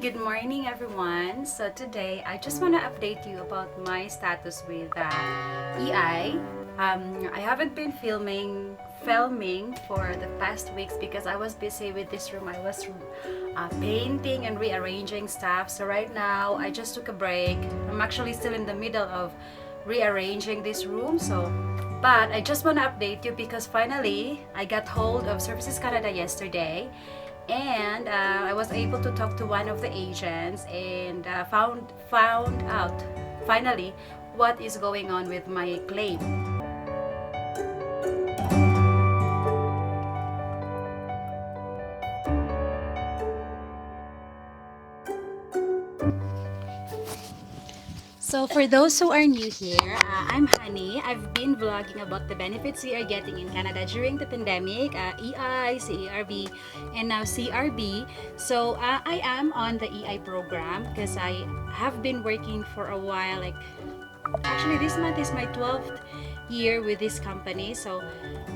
good morning everyone. So today I just want to update you about my status with EI. I haven't been filming for the past weeks because I was busy with this room. I was painting and rearranging stuff. So right now I just took a break. I'm actually still in the middle of rearranging this room. But I just want to update you because finally I got hold of Services Canada yesterday, and I was able to talk to one of the agents and found out finally what is going on with my claim. So for those who are new here, I'm Honey. I've been vlogging about the benefits we are getting in Canada during the pandemic, EI, CERB, and now CRB. So I am on the EI program because I have been working for a while. Actually, this month is my 12th year with this company. So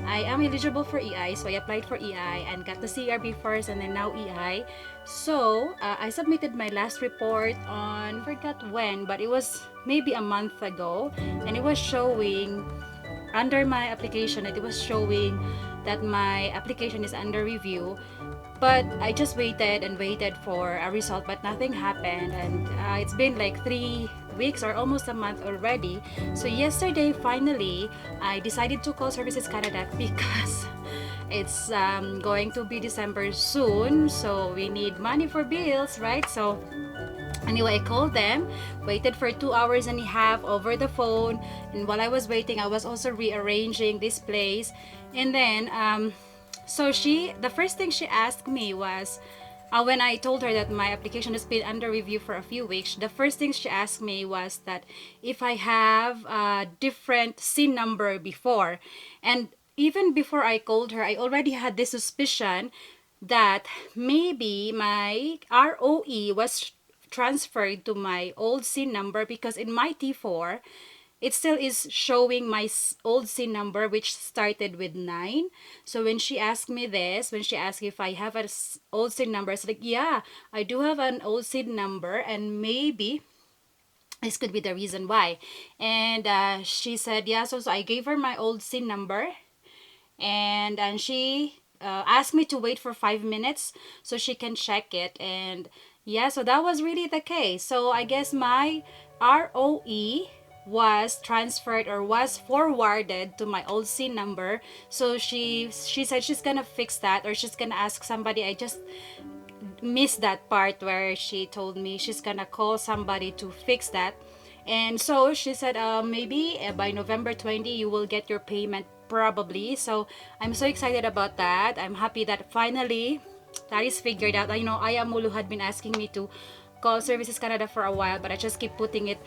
I am eligible for EI. So I applied for EI and got the CRB first and then now EI. So I submitted my last report on, forgot when, but it was maybe a month ago. And it was showing under my application, it was showing that my application is under review. But I just waited and waited for a result, but nothing happened. And it's been like 3 weeks or almost a month already. So yesterday, finally, I decided to call Services Canada because it's going to be December soon. So we need money for bills, right? So anyway, I called them, waited for 2 hours and a half over the phone, and while I was waiting, I was also rearranging this place. And then, the first thing she asked me was, when I told her that my application has been under review for a few weeks, the first thing she asked me was that if I have a different SIN number before. And even before I called her, I already had this suspicion that maybe my ROE was transferred to my old SIN number, because in my T4 it still is showing my old SIN number, which started with 9. So when she asked me this, when she asked if I have an old SIN number, I was like, yeah, I do have an old SIN number, and maybe this could be the reason why. And she said, yeah, so I gave her my old SIN number, and she asked me to wait for 5 minutes so she can check it. And yeah, so that was really the case. So I guess my ROE was transferred or was forwarded to my old SIN number. So she said she's gonna fix that, or she's gonna ask somebody. I just missed that part where she told me she's gonna call somebody to fix that. And so she said, maybe by November 20 you will get your payment, probably. So I'm so excited about that. I'm happy that finally that is figured out. I know Aya Mulu had been asking me to call Services Canada for a while, but I just keep putting it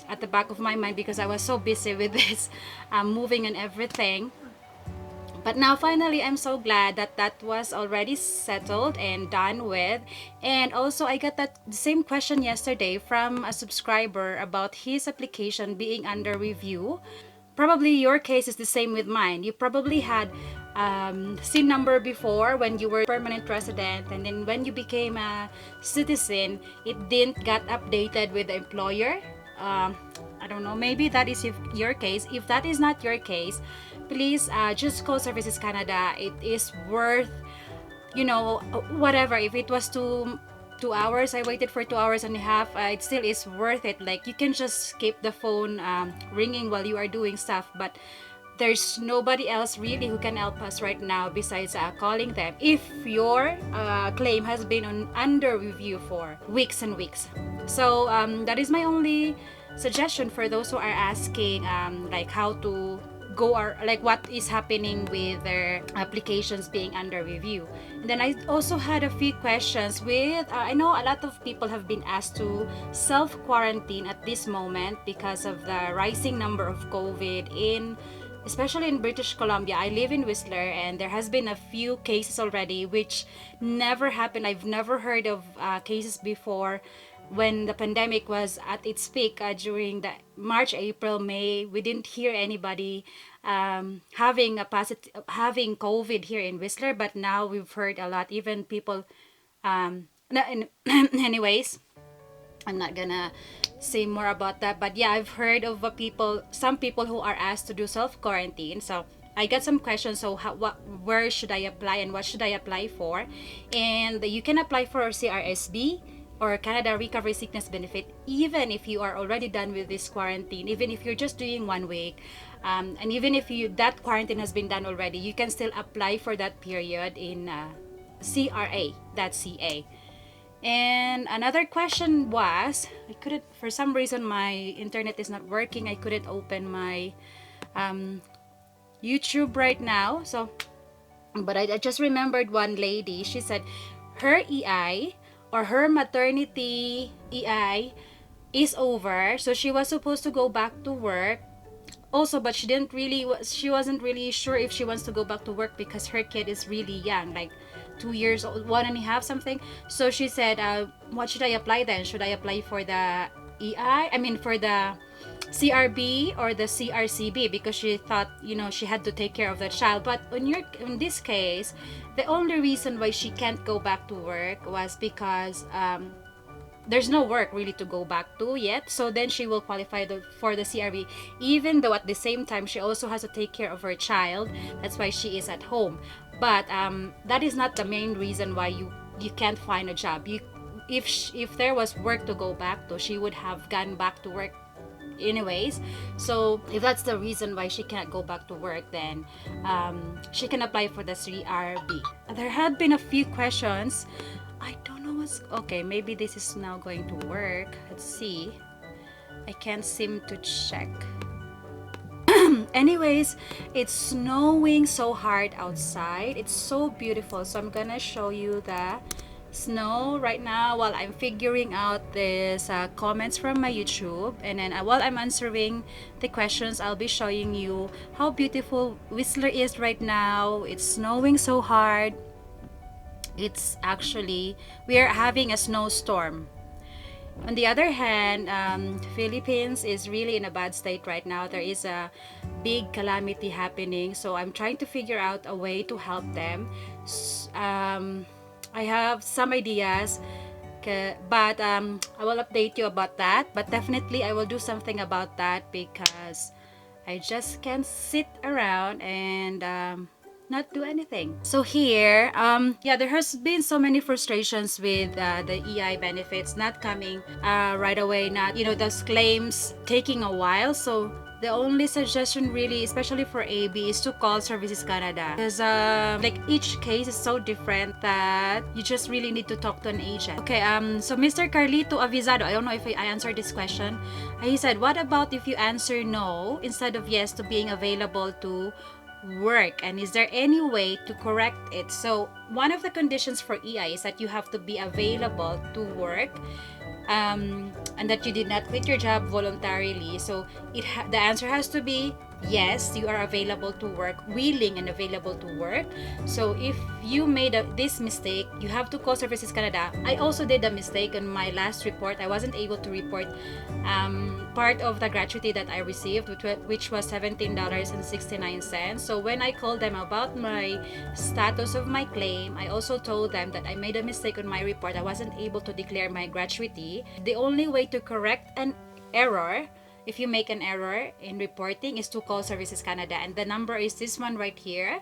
at the back of my mind because I was so busy with this moving and everything. But now finally, I'm so glad that that was already settled and done with. And also, I got that same question yesterday from a subscriber about his application being under review. Probably your case is the same with mine. You probably had SIN number before when you were permanent resident, and then when you became a citizen, it didn't get updated with the employer. Um, I don't know. Maybe that is if your case. If that is not your case, please just call Services Canada. It is worth, whatever. If it was 2 hours, I waited for 2 hours and a half. It still is worth it. Like, you can just keep the phone ringing while you are doing stuff, but there's nobody else really who can help us right now besides calling them if your claim has been under review for weeks and weeks. So that is my only suggestion for those who are asking like how to go, or like what is happening with their applications being under review. And then I also had a few questions with I know a lot of people have been asked to self quarantine at this moment because of the rising number of COVID in, especially in British Columbia. I live in Whistler, and there has been a few cases already, which never happened. I've never heard of cases before. When the pandemic was at its peak during the March, April, May, we didn't hear anybody having COVID here in Whistler. But now we've heard a lot, even people No, anyways, I'm not gonna say more about that. But yeah, I've heard of some people who are asked to do self quarantine. So I got some questions. So where should I apply and what should I apply for? And you can apply for CRSB or Canada Recovery Sickness Benefit, even if you are already done with this quarantine, even if you're just doing 1 week, and even if that quarantine has been done already, you can still apply for that period in CRA.ca. And another question was, I couldn't, for some reason, my internet is not working. I couldn't open my um, YouTube right now. So, but I just remembered one lady. She said her EI or her maternity EI is over. So she was supposed to go back to work also, but she wasn't really sure if she wants to go back to work because her kid is really young, like 2 years old, 1.5 something. So she said, what should I apply then? Should I apply for the EI, I mean for the CRB or the CRCB, because she thought, she had to take care of the child. But in this case, the only reason why she can't go back to work was because there's no work really to go back to yet. So then she will qualify for the CRB, even though at the same time she also has to take care of her child. That's why she is at home. But that is not the main reason why you can't find a job. If there was work to go back to, she would have gone back to work anyways. So if that's the reason why she can't go back to work, then she can apply for the CRB. There had been a few questions. I don't know what's okay. Maybe this is now going to work. Let's see. I can't seem to check. Anyways, it's snowing so hard outside. It's so beautiful. So I'm gonna show you the snow right now while I'm figuring out this comments from my YouTube. And then while I'm answering the questions, I'll be showing you how beautiful Whistler is right now. It's snowing so hard. It's actually, we are having a snowstorm. On the other hand, Philippines is really in a bad state right now. There is a big calamity happening, so I'm trying to figure out a way to help them. I have some ideas, but I will update you about that. But definitely I will do something about that, because I just can't sit around and not do anything. So here, yeah, there has been so many frustrations with the EI benefits not coming right away, not, those claims taking a while. So the only suggestion really, especially for AB, is to call Services Canada, because like each case is so different that you just really need to talk to an agent. Okay, so Mr. Carlito Avisado, I don't know if I answered this question. He said, what about if you answer no instead of yes to being available to work, and is there any way to correct it? So one of the conditions for EI is that you have to be available to work, and that you did not quit your job voluntarily. So the answer has to be yes, you are available to work, willing and available to work. So if you made this mistake, you have to call Services Canada. I also did a mistake on my last report. I wasn't able to report part of the gratuity that I received, which was $17.69. So when I called them about my status of my claim, I also told them that I made a mistake on my report. I wasn't able to declare my gratuity. The only way to correct an error, if you make an error in reporting, is to call Services Canada, and the number is this one right here.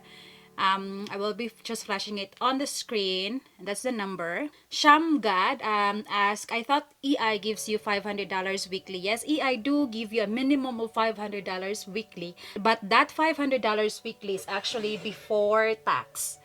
I will be just flashing it on the screen. That's the number. Shamgad asked, I thought EI gives you $500 weekly. Yes, EI do give you a minimum of $500 weekly, but that $500 weekly is actually before tax.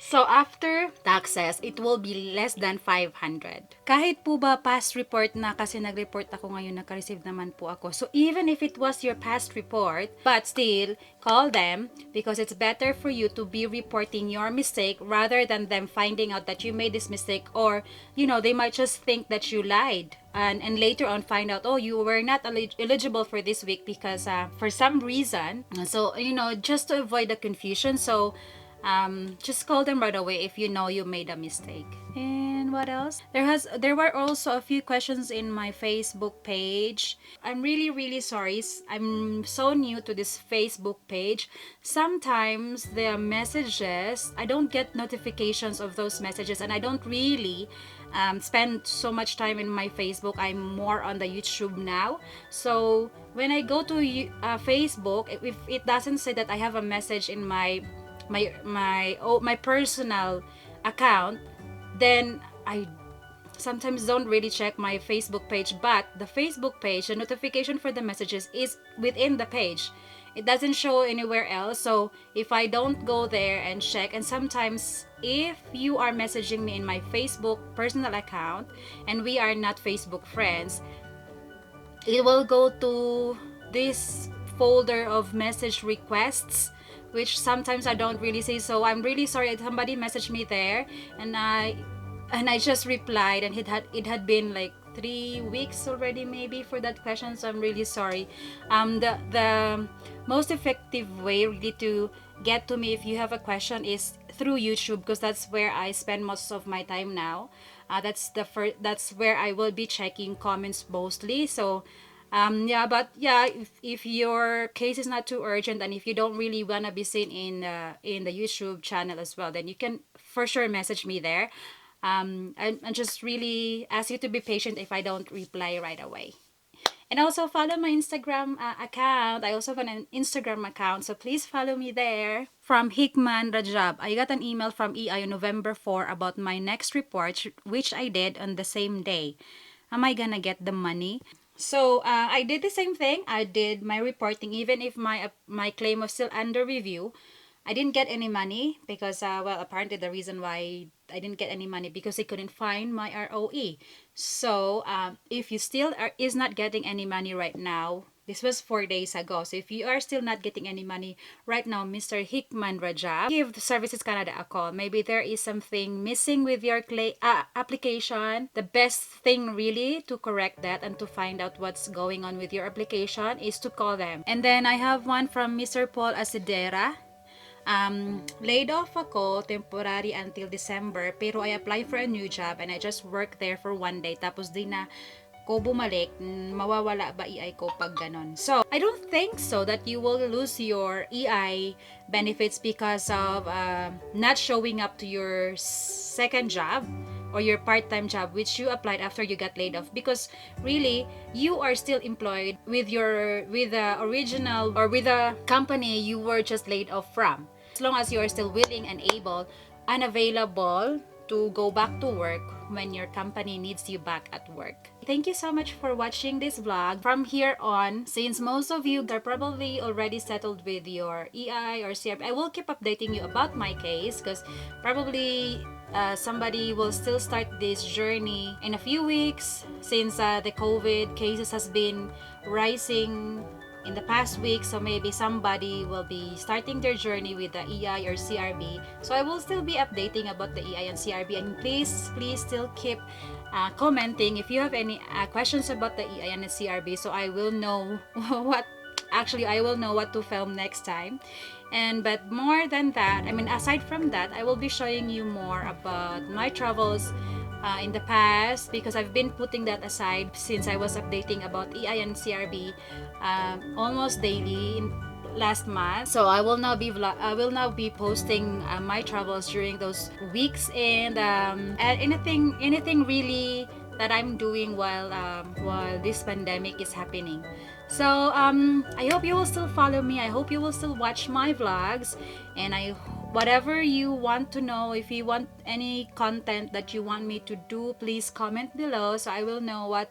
So after taxes, it will be less than 500. Kahit po ba past report na, kasi nag-report ako ngayon, naka-receive naman po ako. So even if it was your past report, but still, call them, because it's better for you to be reporting your mistake rather than them finding out that you made this mistake, or, they might just think that you lied. And later on find out, oh, you were not eligible for this week because for some reason. So, just to avoid the confusion. So, just call them right away if you know you made a mistake. And what else? There were also a few questions in my Facebook page. I'm really sorry. I'm so new to this Facebook page. Sometimes the messages, I don't get notifications of those messages, and I don't really spend so much time in my Facebook. I'm more on the YouTube now. So when I go to Facebook, if it doesn't say that I have a message in my personal account, then I sometimes don't really check my Facebook page. But the Facebook page, the notification for the messages is within the page. It doesn't show anywhere else. So if I don't go there and check, and sometimes if you are messaging me in my Facebook personal account and we are not Facebook friends, it will go to this folder of message requests, which sometimes I don't really see. So I'm really sorry. Somebody messaged me there, and I just replied, and it had been like 3 weeks already maybe for that question. So I'm really sorry. The most effective way really to get to me if you have a question is through YouTube, because that's where I spend most of my time now. That's where I will be checking comments mostly. So yeah, but yeah, if your case is not too urgent, and if you don't really wanna be seen in the YouTube channel as well, then you can for sure message me there. I just really ask you to be patient if I don't reply right away. And also follow my Instagram account. I also have an Instagram account, so please follow me there. From Hikman Rajab, I got an email from EI on November 4 about my next report, which I did on the same day. Am I gonna get the money? So I did the same thing. I did my reporting, even if my claim was still under review. I didn't get any money because well, apparently the reason why I didn't get any money because they couldn't find my ROE. So if you still is not getting any money right now, this was 4 days ago. So if you are still not getting any money right now, Mr. Hickman Rajab, give the Services Canada a call. Maybe there is something missing with your application. The best thing really to correct that and to find out what's going on with your application is to call them. And then I have one from Mr. Paul Asidera. Laid off ako temporary until December, pero I applied for a new job and I just worked there for 1 day, tapos di na ko bumalik. Mawawala ba EI ko pag ganon? So I don't think so that you will lose your EI benefits because of not showing up to your second job or your part-time job which you applied after you got laid off, because really you are still employed with the original or with the company you were just laid off from, as long as you are still willing and able and available to go back to work when your company needs you back at work. Thank you so much for watching this vlog. From here on, since most of you are probably already settled with your EI or CRP, I will keep updating you about my case, because probably somebody will still start this journey in a few weeks, since the COVID cases has been rising in the past week. So maybe somebody will be starting their journey with the EI or CRB. So I will still be updating about the EI and CRB, and please still keep commenting if you have any questions about the EI and the CRB, so I will know I will know what to film next time. And but more than that, I mean, aside from that, I will be showing you more about my travels in the past, because I've been putting that aside since I was updating about EI and CRB almost daily last month. So I will now be posting my travels during those weeks, and anything really that I'm doing while this pandemic is happening. So I hope you will still follow me. I hope you will still watch my vlogs, and whatever you want to know, if you want any content that you want me to do, please comment below so I will know what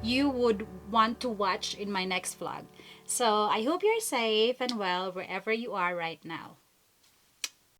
you would want to watch in my next vlog. So I hope you're safe and well wherever you are right now.